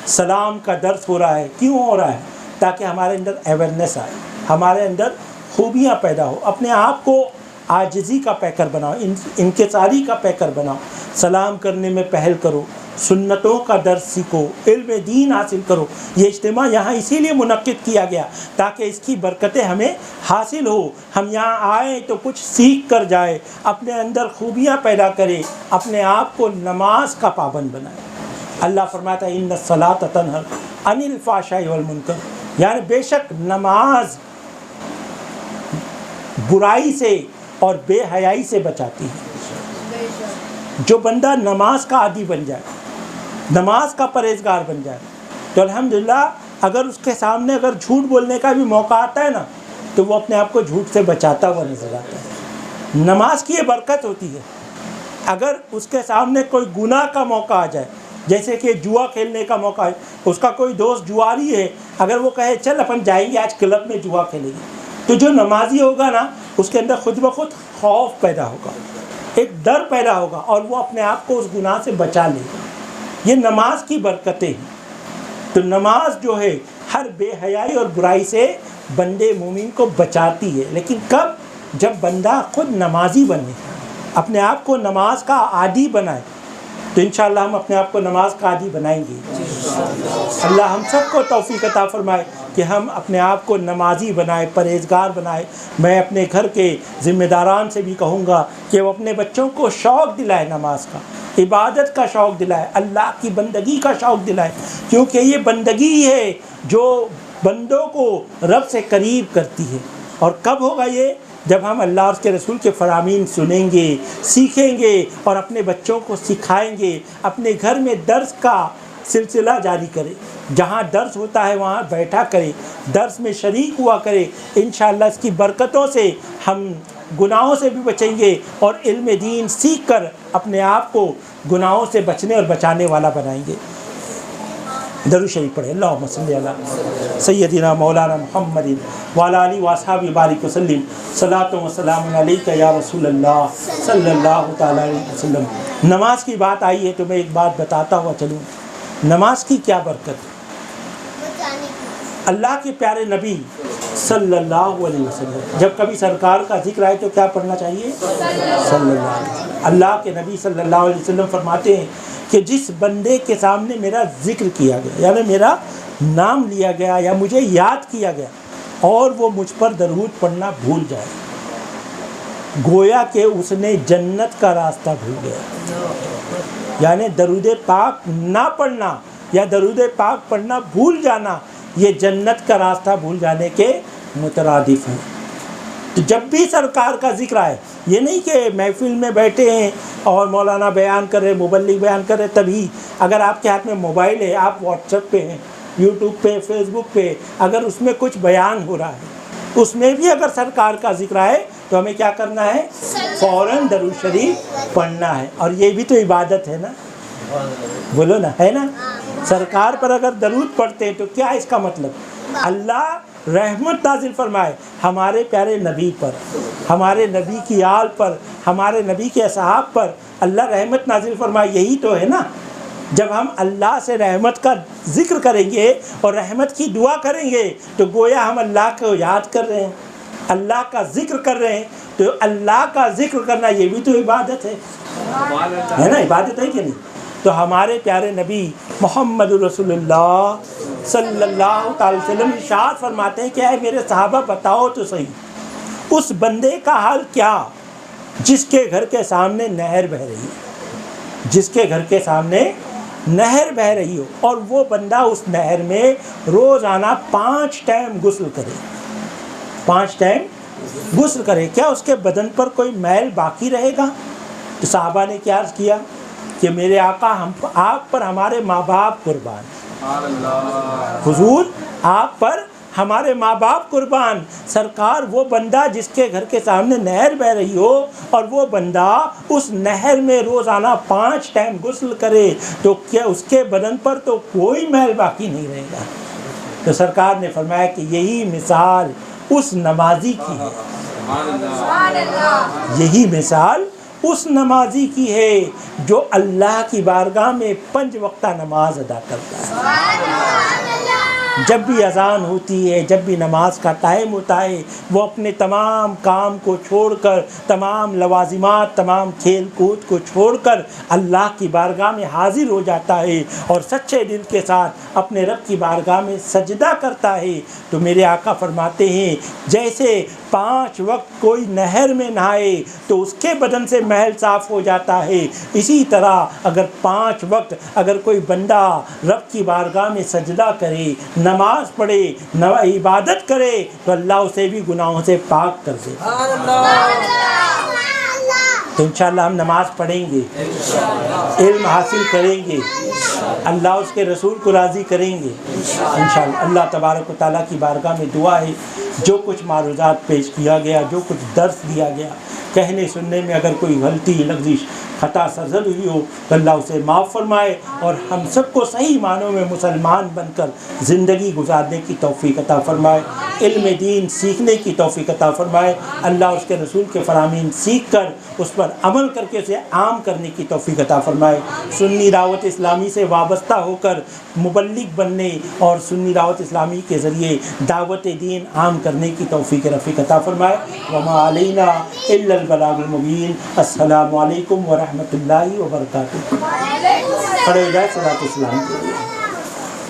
سلام کا درس ہو رہا ہے، کیوں ہو رہا ہے؟ تاکہ ہمارے اندر اویئرنیس آئے، ہمارے اندر خوبیاں پیدا ہو، اپنے آپ کو عاجزی کا پیکر بناؤ، انکساری کا پیکر بناؤ، سلام کرنے میں پہل کرو، سنتوں کا درس سیکھو، علم دین حاصل کرو۔ یہ اجتماع یہاں اسی لیے منعقد کیا گیا تاکہ اس کی برکتیں ہمیں حاصل ہو، ہم یہاں آئیں تو کچھ سیکھ کر جائے، اپنے اندر خوبیاں پیدا کرے، اپنے آپ کو نماز کا پابند بنائے۔ اللہ فرماتا ہے ان الصلاۃ تنہی عن الفحشاء والمنکر، یعنی بے شک نماز برائی سے اور بے حیائی سے بچاتی ہے۔ جو بندہ نماز کا عادی بن جائے، نماز کا پرہیزگار بن جائے، تو الحمدللہ اگر اس کے سامنے اگر جھوٹ بولنے کا بھی موقع آتا ہے نا تو وہ اپنے آپ کو جھوٹ سے بچاتا ہوا نظر آتا ہے۔ نماز کی یہ برکت ہوتی ہے۔ اگر اس کے سامنے کوئی گناہ کا موقع آ جائے، جیسے کہ جوا کھیلنے کا موقع ہے، اس کا کوئی دوست جواری ہے، اگر وہ کہے چل اپن جائیں گے آج کلب میں جوا کھیلیں گے، تو جو نمازی ہوگا نا اس کے اندر خود بخود خوف پیدا ہوگا، ایک ڈر پیدا ہوگا، اور وہ اپنے آپ کو اس گناہ سے بچا لے گا۔ یہ نماز کی برکتیں ہیں۔ تو نماز جو ہے ہر بے حیائی اور برائی سے بندے مومن کو بچاتی ہے، لیکن کب؟ جب بندہ خود نمازی بنے، اپنے آپ کو نماز کا عادی بنائے، تو انشاءاللہ ہم اپنے آپ کو نماز کا عادی بنائیں گے۔ اللہ ہم سب کو توفیق عطا فرمائے کہ ہم اپنے آپ کو نمازی بنائے، پرہیزگار بنائے۔ میں اپنے گھر کے ذمہ داران سے بھی کہوں گا کہ وہ اپنے بچوں کو شوق دلائے، نماز کا، عبادت کا شوق دلائے، اللہ کی بندگی کا شوق دلائے، کیونکہ یہ بندگی ہے جو بندوں کو رب سے قریب کرتی ہے۔ اور کب ہوگا یہ؟ جب ہم اللہ اور اس کے رسول کے فرامین سنیں گے، سیکھیں گے اور اپنے بچوں کو سکھائیں گے۔ اپنے گھر میں درس کا سلسلہ جاری کرے، جہاں درس ہوتا ہے وہاں بیٹھا کرے، درس میں شریک ہوا کرے۔ انشاءاللہ اس کی برکتوں سے ہم گناہوں سے بھی بچیں گے اور علم دین سیکھ کر اپنے آپ کو گناہوں سے بچنے اور بچانے والا بنائیں گے۔ درود شریف پڑھیں۔ اللہم صلی علی سیدنا مولانا محمد وعلی آلہ واصحابہ بارک وسلم۔ صلاۃ و سلام علیک یا رسول اللہ صلی اللہ تعالی علیہ وسلم۔ نماز کی بات آئی ہے تو میں ایک بات بتاتا ہوا چلوں۔ نماز کی کیا برکت ہے؟ اللہ کے پیارے نبی صلی اللہ علیہ وسلم جب کبھی سرکار کا ذکر آئے تو کیا پڑھنا چاہیے؟ صلی اللہ علیہ وسلم۔ اللہ کے نبی صلی اللہ علیہ وسلم فرماتے ہیں کہ جس بندے کے سامنے میرا ذکر کیا گیا، یعنی میرا نام لیا گیا یا مجھے یاد کیا گیا اور وہ مجھ پر درود پڑھنا بھول جائے، گویا کہ اس نے جنت کا راستہ بھول گیا۔ یعنی درود پاک نہ پڑھنا یا درود پاک پڑھنا بھول جانا، یہ جنت کا راستہ بھول جانے کے مترادف ہے۔ تو جب بھی سرکار کا ذکر آئے، یہ نہیں کہ محفل میں بیٹھے ہیں اور مولانا بیان کر رہے، مبلغ بیان کر رہے، تبھی اگر آپ کے ہاتھ میں موبائل ہے، آپ واٹس ایپ پہ ہیں، یوٹیوب پہ، فیس بک پہ، اگر اس میں کچھ بیان ہو رہا ہے، اس میں بھی اگر سرکار کا ذکر آئے تو ہمیں کیا کرنا ہے؟ فوراً درود شریف پڑھنا ہے۔ اور یہ بھی تو عبادت ہے نا، بولو نا، ہے نا؟ سرکار پر اگر درود پڑھتے ہیں تو کیا اس کا مطلب؟ اللہ رحمت نازل فرمائے ہمارے پیارے نبی پر، ہمارے نبی کی آل پر، ہمارے نبی کے اصحاب پر، اللہ رحمت نازل فرمائے، یہی تو ہے نا۔ جب ہم اللہ سے رحمت کا ذکر کریں گے اور رحمت کی دعا کریں گے تو گویا ہم اللہ کو یاد کر رہے ہیں، اللہ کا ذکر کر رہے ہیں۔ تو اللہ کا ذکر کرنا یہ بھی تو عبادت ہے نا، عبادت ہے کہ نہیں؟ تو ہمارے پیارے نبی محمد رسول اللہ صلی اللہ تعالی وسلم ارشاد فرماتے ہیں کہ اے میرے صحابہ بتاؤ تو صحیح، اس بندے کا حال کیا جس کے گھر کے سامنے نہر بہہ رہی ہے، جس کے گھر کے سامنے نہر بہہ رہی ہو اور وہ بندہ اس نہر میں روزانہ 5 ٹائم غسل کرے، 5 ٹائم غسل کرے، کیا اس کے بدن پر کوئی میل باقی رہے گا؟ تو صحابہ نے کیا عرض کیا کہ میرے آقا آپ پر ہمارے ماں باپ قربان، حضور آپ پر ہمارے ماں باپ قربان۔ سرکار وہ بندہ جس کے گھر کے سامنے نہر بہہ رہی ہو اور وہ بندہ اس نہر میں روزانہ 5 ٹائم غسل کرے تو کیا اس کے بدن پر تو کوئی میل باقی نہیں رہے گا؟ تو سرکار نے فرمایا کہ یہی مثال اس نمازی کی ہے یہی مثال اس نمازی کی ہے جو اللہ کی بارگاہ میں 5 وقتہ نماز ادا کرتا ہے۔ جب بھی اذان ہوتی ہے، جب بھی نماز کا ٹائم ہوتا ہے، وہ اپنے تمام کام کو چھوڑ کر، تمام لوازمات، تمام کھیل کود کو چھوڑ کر اللہ کی بارگاہ میں حاضر ہو جاتا ہے اور سچے دل کے ساتھ اپنے رب کی بارگاہ میں سجدہ کرتا ہے۔ تو میرے آقا فرماتے ہیں جیسے 5 وقت کوئی نہر میں نہائے تو اس کے بدن سے محل صاف ہو جاتا ہے، اسی طرح اگر 5 وقت اگر کوئی بندہ رب کی بارگاہ میں سجدہ کرے، نماز پڑھے، عبادت کرے تو اللہ اسے بھی گناہوں سے پاک کر دے۔ تو انشاءاللہ ہم نماز پڑھیں گے، علم حاصل کریں گے، اللہ اس کے رسول کو راضی کریں گے انشاءاللہ۔ اللہ تبارک و تعالیٰ کی بارگاہ میں دعا ہے جو کچھ معروضات پیش کیا گیا، جو کچھ درس دیا گیا، کہنے سننے میں اگر کوئی غلطی، لغزش، خطا سرزد ہوئی ہو تو اللہ اسے معاف فرمائے اور ہم سب کو صحیح معنوں میں مسلمان بن کر زندگی گزارنے کی توفیق عطا فرمائے، علم دین سیکھنے کی توفیق عطا فرمائے، اللہ اور اس کے رسول کے فرامین سیکھ کر اس پر عمل کر کے اسے عام کرنے کی توفیق عطا فرمائے، سنی دعوت اسلامی سے وابستہ ہو کر مبلغ بننے اور سنی دعوت اسلامی کے ذریعے دعوت دین عام کرنے کی توفیق رفیق عطا فرمائے۔ وما علینا الا البلاغ المبین۔ السلام علیکم ورحمۃ اللہ وبرکاتہ۔ کھڑے ہو جائے صلاۃ السلام کے لیے۔